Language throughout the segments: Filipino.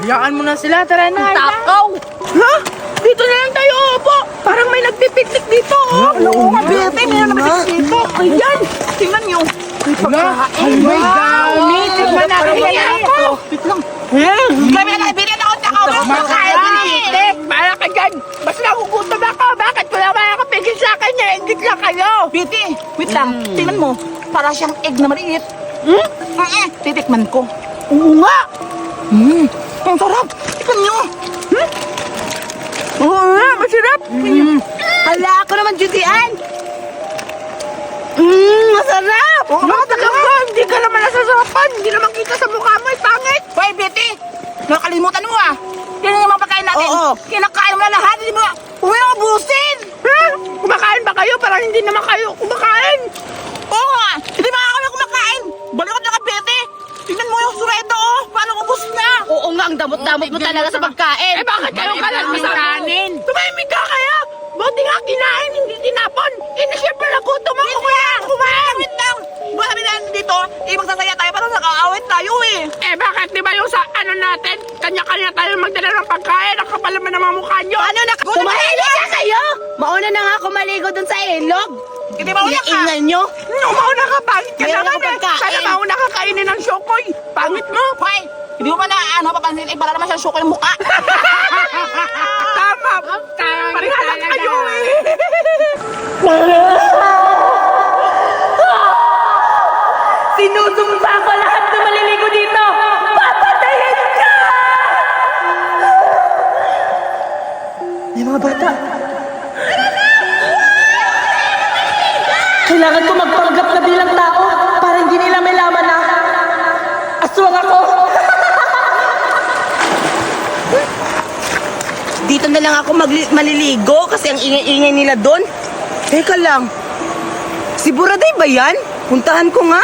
Hayaan mo na sila, tara na. Takaw! Ha? Dito na lang tayo, opo. Parang may nagpipiknik dito, oh. Oo nga, Bete, may naman dito. Ayan, tingnan nyo. May pagkain. May dami. Tignan natin yan. Wait lang. Kami na, bilhin ako na ako. Makakain din dito. Para ka dyan. Mas nagugutom ako. Bakit wala makakapigil sa akin? Nainggit lang kayo. Bete, wait lang. Tingnan mo, para siyang egg na maliit. Titikman ko. Oo nga. Ang sarap. Tingnan nyo. Oo nga, masarap. Hala, ako naman, Judian. Masarap. Oo nga, talaga. Hindi ka naman nasasarapan. Hindi naman kita sa mukha mo. Pangit. Hoy, Bete, nakalimutan mo ah. Yan yung mga pagkain natin. Oo. Kinakain mo na lahat. Hindi mo, huwag mo ubusin. Kumakain ba kayo? Parang hindi naman kayo kumakain. Oo nga, hindi ba kami kumakain? Balikot na ka, Bete. Tingnan mo yung suredo, oh. Paano ubus na? Oo nga, ang damot-damot mo talaga sa pagkain. Eh bakit kayo kalat sa kanin? Tumahimik ka kaya? Buti nga kinain, hindi tinapon. Eh na siyempre nagutom ako kaya kumain. Wait lang. Buwan namin na dito, magsasaya tayo para nag-aawit tayo eh. Eh bakit di ba yung sa ano natin? Kanya-kanya tayo magdala ng pagkain. Ang kapal naman ng mga mukha nyo. Ano na? Tumahimik ka kayo! Mauna na nga ako maligo dun sa ilog. Hindi ba uyak ka? Ingay nyo. Mauna ka, pangit ka Meron naman akong eh. pagkain. Sana mauna ka kainin ng syokoy. Pangit mo. Hoy, hindi mo ba na papansin? Eh, para naman siya suko yung mukha. Tama. Parihalan kayo eh. Sinusumpa ko lahat na maliligo dito! Papatayin ka! May mga bata. Kailangan ko magpanggap na bilang tao para hindi nila may laman na aswang ako. Dito na lang ako maliligo kasi ang ingay-ingay nila doon. Teka lang. Si Buraday ba yan? Puntahan ko nga.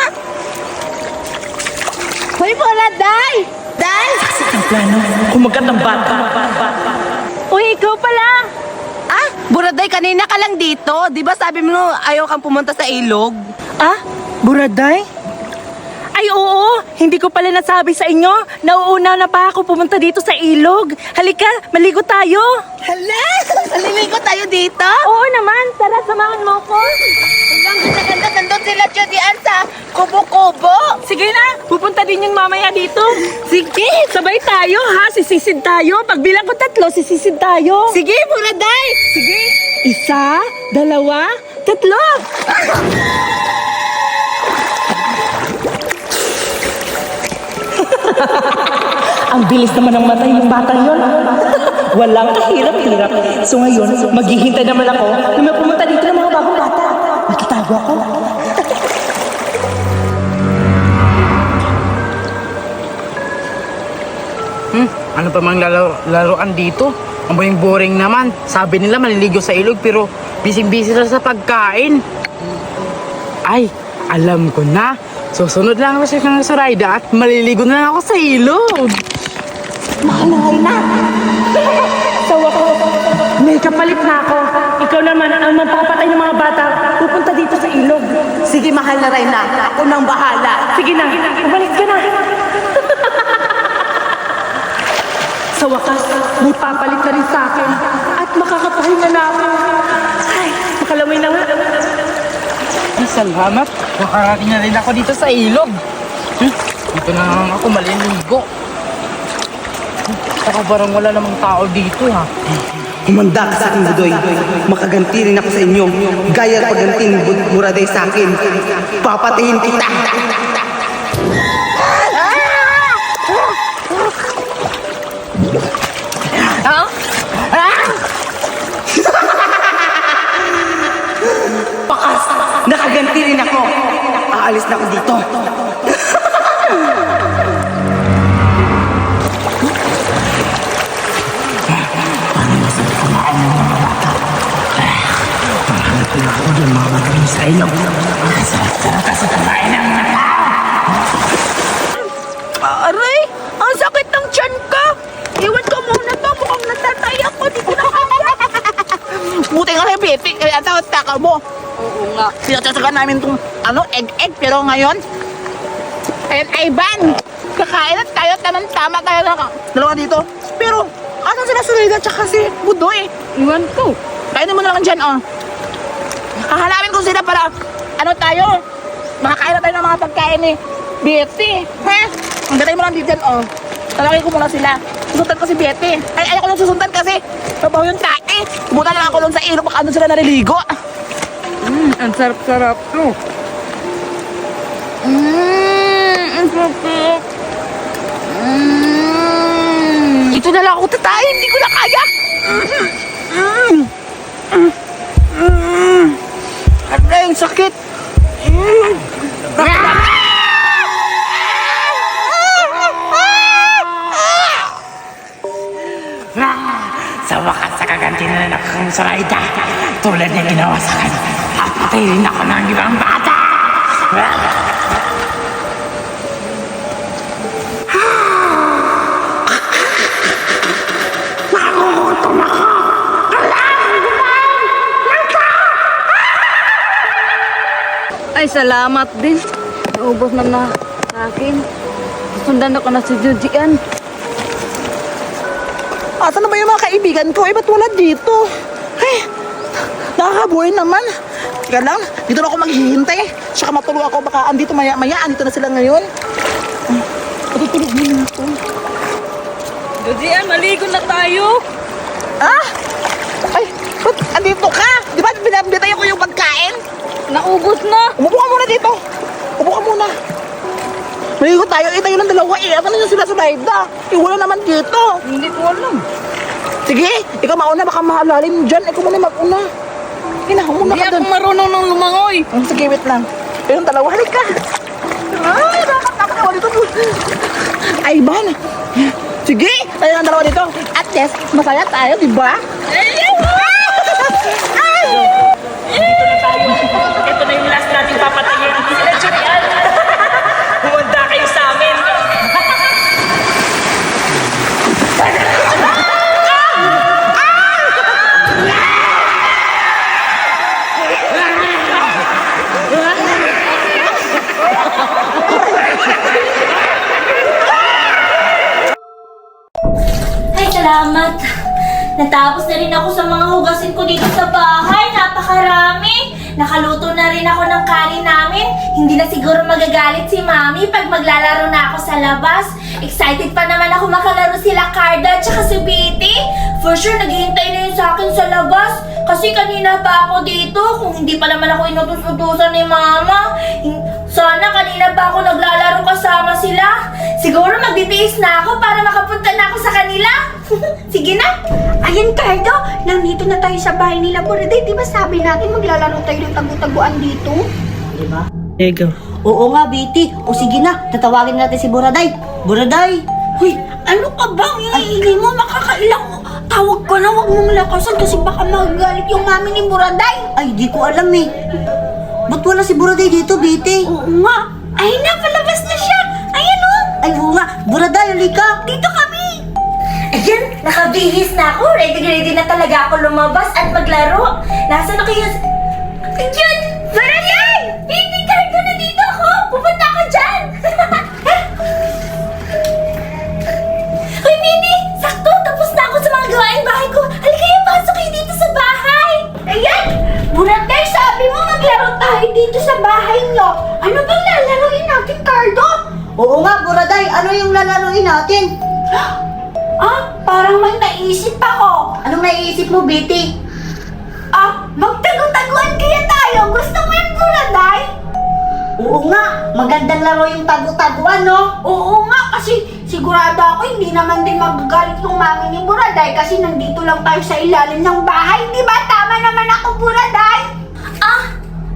Hoy, Buraday! Day! Ang plano, kumagat ng bata. Uy, ikaw pala! Ah, Buraday, kanina ka lang dito. Di ba sabi mo ayaw kang pumunta sa ilog? Ah? Buraday? Ay oo, hindi ko pala nasabi sa inyo. Nauuna na pa ako pumunta dito sa ilog. Halika, maligo tayo. Hala! Maliligo tayo dito? Oo naman, tara samahan mo ko. Ang ganda-ganda, nandun sila Judian sa kubo-kubo. Sige na, pupunta din yung mamaya dito. Sige! Sabay tayo ha, sisisid tayo. Pagbilang ko 3, sisisid tayo. Sige, Buraday! Sige. 1, 2, 3. Ang bilis naman ng mata yung batang yun. Walang kahirap-hirap. So ngayon, maghihintay naman ako na may pumunta dito ng mga bagong bata. Magkitago ako. Ano pa mang laruan dito? Ang boring naman. Sabi nila maliligo sa ilog pero busy-busy sila sa pagkain. Ay, alam ko na. Susunod lang ako sa Sarayda at maliligo na lang ako sa ilog. Mahal na. Sawa ko. May kapalit na ako. Ikaw naman ang magpapatay ng mga bata. Pupunta dito sa ilog. Sige, mahal na Reyna. Ako nang bahala. Sige na, bumalik ka na. Sa wakas, may papalit na rin sa akin. At makakapahinga na ako. Ay, makalaway na nga. Ay, salamat. Makarating na rin ako dito sa ilog. Dito na naman ako maliligo. Saka parang wala namang tao dito ha. Humanda ka sa akin, Budoy. Makaganti rin ako sa inyo. Gaya pagganti ni Buraday sa akin. Papatayin kita! Pakas! Nakaganti rin ako. Aalis na ako dito. Aray! Ang sakit ng tiyan ka! Iwan ko muna to. Mukhang natatay ako. Di ko na kaya. Buti nga rin, Betty. Kaya takal mo. Oo nga. Pinatsasagan namin itong egg-egg. Pero ngayon, ayan, Ivan. kakain at tayo tama tayo na dalawa dito. Pero, ano sila Sulida tsaka si Budoy? Iwan ko. Kainin mo na lang dyan, oh. Kahanapin ko sila para, ano tayo, makakain na tayo ng mga pagkain ni Betty. Ha? Ang gatay mo lang dito dyan, oh. Talagay ko muna sila. Susundan ko si Betty. Ay, ayaw ko nang susundan kasi mabaho yung tae. Pumunta lang ako lang sa ilog, baka ano sila nariligo. Ang sarap-sarap to. Ang sarap. Ito na lang ako tatayin, hindi ko na kaya. Aray, ang sakit. Sa wakas sa kaganti na lang akong Zoraida. Tulad na ginawa sa kanya. Papatayin ako ng ibang bata. Ay, salamat din. Naubos na sa akin. Sundan ako na si Jujian. Asan na ba yung mga kaibigan ko? Eh, ba't wala dito? Ay, nakakabuhay naman. Teka lang, dito na ako maghihintay. Tsaka matulog ako, baka andito maya-maya. Andito na sila ngayon. Ay, matutulog muna ako. Jujian, maligo na tayo. Ah? Ay, ba't andito ka? Di ba binabitay ko yung pagkain? Naubos na. Umupo ka muna dito. Umupo ka muna. Maligo tayo, tayo ng dalawa eh. Asan na sila sa Laida? Eh, wala naman dito. Hindi ko alam. Sige, ikaw mauna, baka mahalalim dyan. Ikaw muna mag-una. Ina, umuna Hindi ka ako dun. marunong ng lumangoy. Sige, wait lang. Yung dalawa, halika. Ay, nakakatawa dito. Ay, ban. Sige, tayo ng dalawa dito. At least, masaya tayo, di ba? Dito na tayo. Ito na yung last nating papatayin. Sila Julian. Humanda kayo sa amin. Ay, salamat. Natapos na rin ako sa mga hugasin ko dito sa bahay. Napakarami. Nakaluto na rin ako ng kanin namin. Hindi na siguro magagalit si Mami pag maglalaro na ako sa labas. Excited pa naman ako makalaro sila Carda at saka si Betty. For sure, naghihintay na yun sa akin sa labas. Kasi kanina pa ako dito. Kung hindi pa naman ako inutos-utusan ni Mama. Sana kanina pa ako naglalaro kasama sila. Siguro magbibihis na ako para makapunta na ako sa kanila. Sige na. Ayan, Cardo, nandito na tayo sa bahay nila Buraday. Di ba sabi natin maglalaro tayo ng tagu-taguan dito? Ego. Oo nga, Betty. O sige na, tatawagin natin si Buraday. Buraday! Hoy, ano ka bang iingay mo? Makakailang tawag ko na, wag mong lakasan kasi baka magagalit yung mami ni Buraday. Ay, di ko alam eh. Ba't wala si Buraday dito, Betty? Oo nga. Ay na, palabas na siya. Ayan o. Ay, oo nga. Buraday, halika. Dito kami. Ayan, nakabihis na ako. Ready na talaga ako lumabas at maglaro. Nasaan na kayo? Ayan! Barayan! Hindi, Cardo, nandito ako! Pupunta ako dyan! Hoy, Mini! Sakto! Tapos na ako sa mga gawain bahay ko. Halika kayo, pasok kayo dito sa bahay! Ayan! Buraday, sabi mo maglaro tayo dito sa bahay niyo. Ano bang lalaroin natin, Cardo? Oo nga, Buraday. Ano yung lalaroin natin? Parang may naisip ako. Anong naiisip mo, Betty? Magtago-taguan kaya tayo. Gusto mo yan, Buraday? Oo nga, magandang laro yung tago-taguan, no? Oo nga, kasi sigurado ako hindi naman din magagalit yung mami ni Buraday kasi nandito lang tayo sa ilalim ng bahay. Di ba? Tama naman ako, Buraday.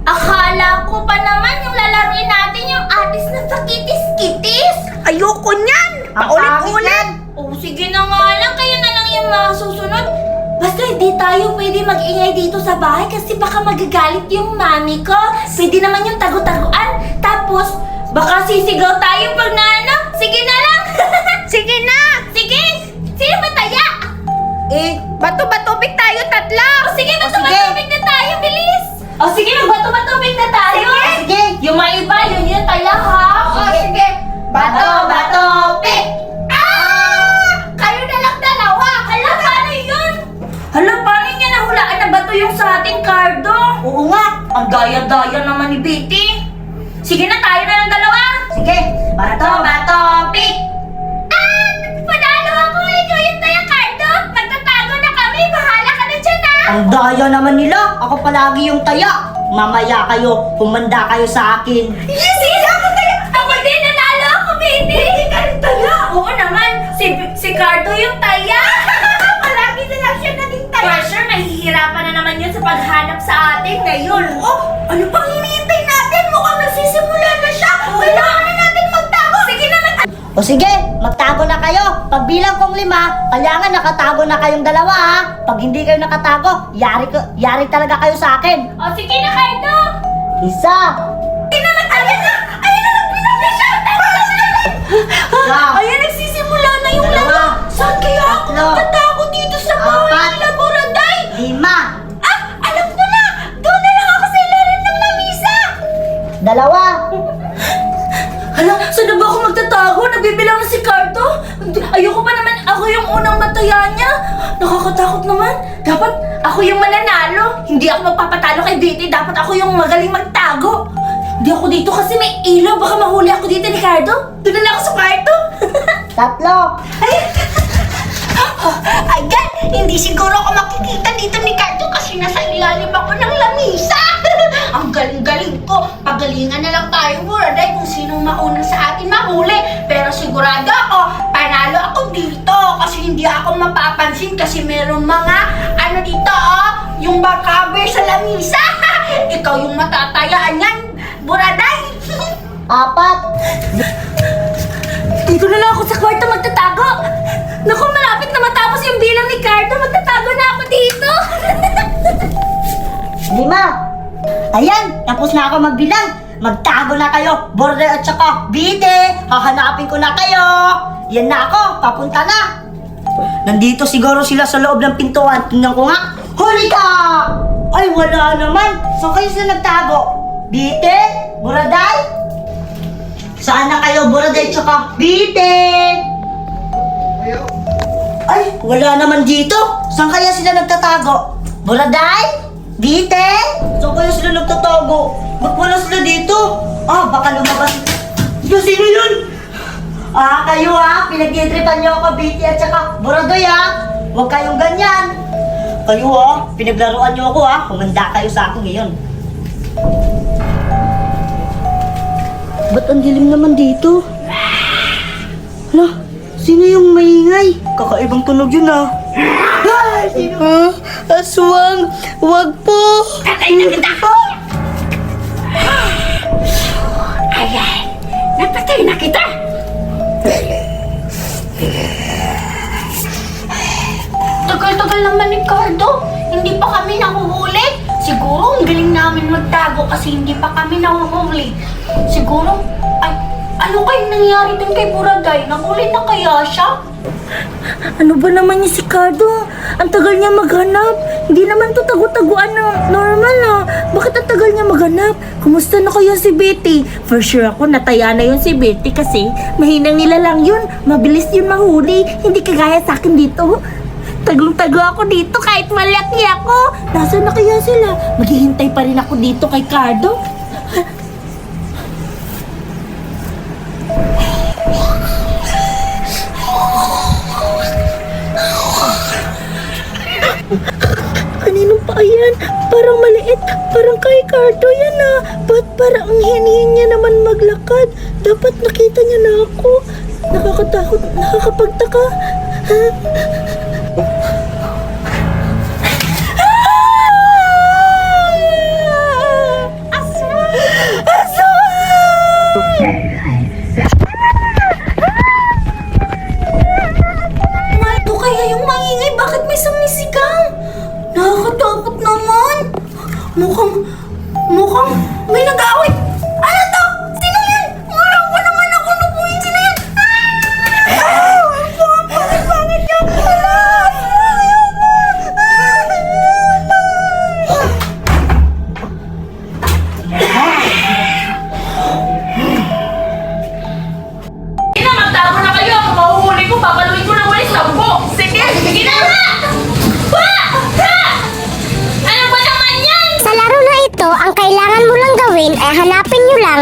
Akala ko pa naman yung lalaroin natin yung atis na pakitis-kitis. Ayoko niyan! Paulit-ulit! Sige na nga lang, kayo na lang yung mga susunod. Basta hindi tayo pwede mag-ingay dito sa bahay kasi baka magagalit yung mami ko. Pwede naman yung tago-taguan. Tapos, baka sisigaw tayo pag naano. Sige na lang! Sige na! Sige! Sino mataya? Bato-batobik tayo tatlo. Sige, bato-batubig na tayo, bilis! Sige, magbato-batubig na tayo! Sige. Yung mga iba, yun yung taya ha! Sige. Bato, pick! Kayo na lang dalawa! Hala, paano yun? Hala, paano niya nahulaan na bato yung sa ating Cardo? Oo nga, ang daya-daya naman ni Betty. Sige na, tayo na lang dalawa. Sige, bato, pick! Panalo ako! Ikaw yung daya, Cardo! Magtatago na kami! Bahala ka na dyan, ah! Ang daya naman nila. Ako palagi yung taya. Mamaya kayo, humanda kayo sa akin. Yes! Sige, ako tayo! Ako din! Nanalo ako, Betty! Hindi ka rin taya! Oo naman! Si Cardo yung taya! Palagi na lang siya naging taya! For sure, mahihirapan na naman yun sa paghanap sa atin ngayon. Oh! Ano pang hinihintay natin? Mukhang nagsisimula na siya! Kailangan na natin magtago! Sige na, O sige, magtago na kayo. Pag bilang kong 5, kailangan nakatago na kayong dalawa ha. Pag hindi kayo nakatago, yari talaga kayo sa akin. O, sige na, Cardo! 1. Sige na, nagtago na! Ayun na, nagbilang na siya! Ayun, nagsisimula na yung Dalawa. laro! Saan kaya ako Tatlo. magtatago dito sa bahay Apat. nila, Buraday? 5. Ah! Alam ko na! Doon na lang ako sa ilalim ng lamisa! 2. Hala, saan na ba ako magtatago? Nabibilang na si Cardo? Ayoko pa naman ako yung unang mataya niya. Nakakatakot naman. Dapat ako yung mananalo. Hindi ako magpapatalo kay Betty. Dapat ako yung magaling magtago. Hindi ako dito kasi may ilaw. Baka mahuli ako dito ni Cardo. Doon na lang ako sa kwarto. 3. Ayan! Hindi siguro ako makikita dito ni Cardo kasi nasa ilalim ako ng lamisa. Ang galing-galing ko. Pagalingan na lang tayo, Buraday, kung sinong mauna sa atin mahuli. Pero sigurado ako, panalo ako dito kasi hindi ako mapapansin kasi meron mga dito, yung barkaber sa lamisa. Ikaw yung matatayaan yan, Buraday. 4. Dito na lang ako sa kwarto magtatago. Naku, malapit na matapos yung bilang ni Cardo. Magtatago na ako dito. 5. Ayan, tapos na ako magbilang. Magtago na kayo, Borde at saka Bite. Hahanapin ko na kayo. Yan na ako, papunta na. Nandito siguro sila sa loob ng pintuan. Tingnan ko nga. Huli ka! Ay, wala naman. Saan kayo sila nagtago? Bite? Buraday? Saan na kayo, Buraday at saka Bite? Ay, wala naman dito. Saan kaya sila nagtatago? Buraday? Bite? Saan kaya sila nagtatago? Ba't wala sila dito? Baka lumabas. Sino yun? Kayo pinag-itripan niyo ako, Bite at saka Buradoy Huwag kayong ganyan. Kayo pinaglaruan niyo ako Humanda kayo sa akin ngayon. Ba't ang dilim naman dito? Hala, sino yung maingay? Kakaibang tunog yun Aswang! Wag po! Patay na kita! Ayan! Napatay na kita! Tagal-tagal naman ni Cardo. Hindi pa kami nahuhuli. Siguro ang galing namin magtago kasi hindi pa kami nahuhuli. Siguro, ano kayong nangyari din kay Buraday? Nahuli na kaya siya? Ano ba naman niya si Cardo? Ang tagal niya maghanap. Hindi naman to tago-taguan ng normal Bakit ang tagal niya maghanap? Kumusta na kaya si Betty? For sure ako nataya na yun si Betty kasi mahinang nila lang yun. Mabilis yun mahuli. Hindi kagaya sa akin dito. Tagong-tago ako dito kahit malaki ako. Nasaan na kaya sila? Maghihintay pa rin ako dito kay Cardo. Kanino pa yan? Parang maliit. Parang kay Cardo yan Ba't parang ang hinihin niya naman maglakad? Dapat nakita niya na ako. Nakakatakot. Nakakapagtaka. Ano kaya yung maingay? Bakit may sumisigaw? Nakakatakot naman. Mukhang may nag-away. Ano to? Sino yan? Marang ko naman ako lubuhin. Sino yan? Bakit yan?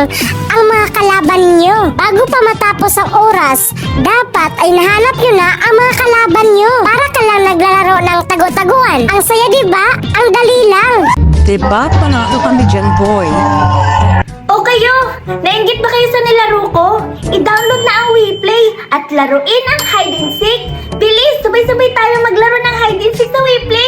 lang ang mga kalaban niyo. Bago pa matapos ang oras, dapat ay nahanap nyo na ang mga kalaban niyo. Para ka lang naglalaro ng tago-taguan. Ang saya, diba? Ang dali lang. Diba? Panalo kami dyan, boy. O kayo, nainggit ba kayo sa nilaro ko? I-download na ang WePlay at laruin ang hide and seek. Bilis, sabay-sabay tayo maglaro ng hide and seek sa WePlay.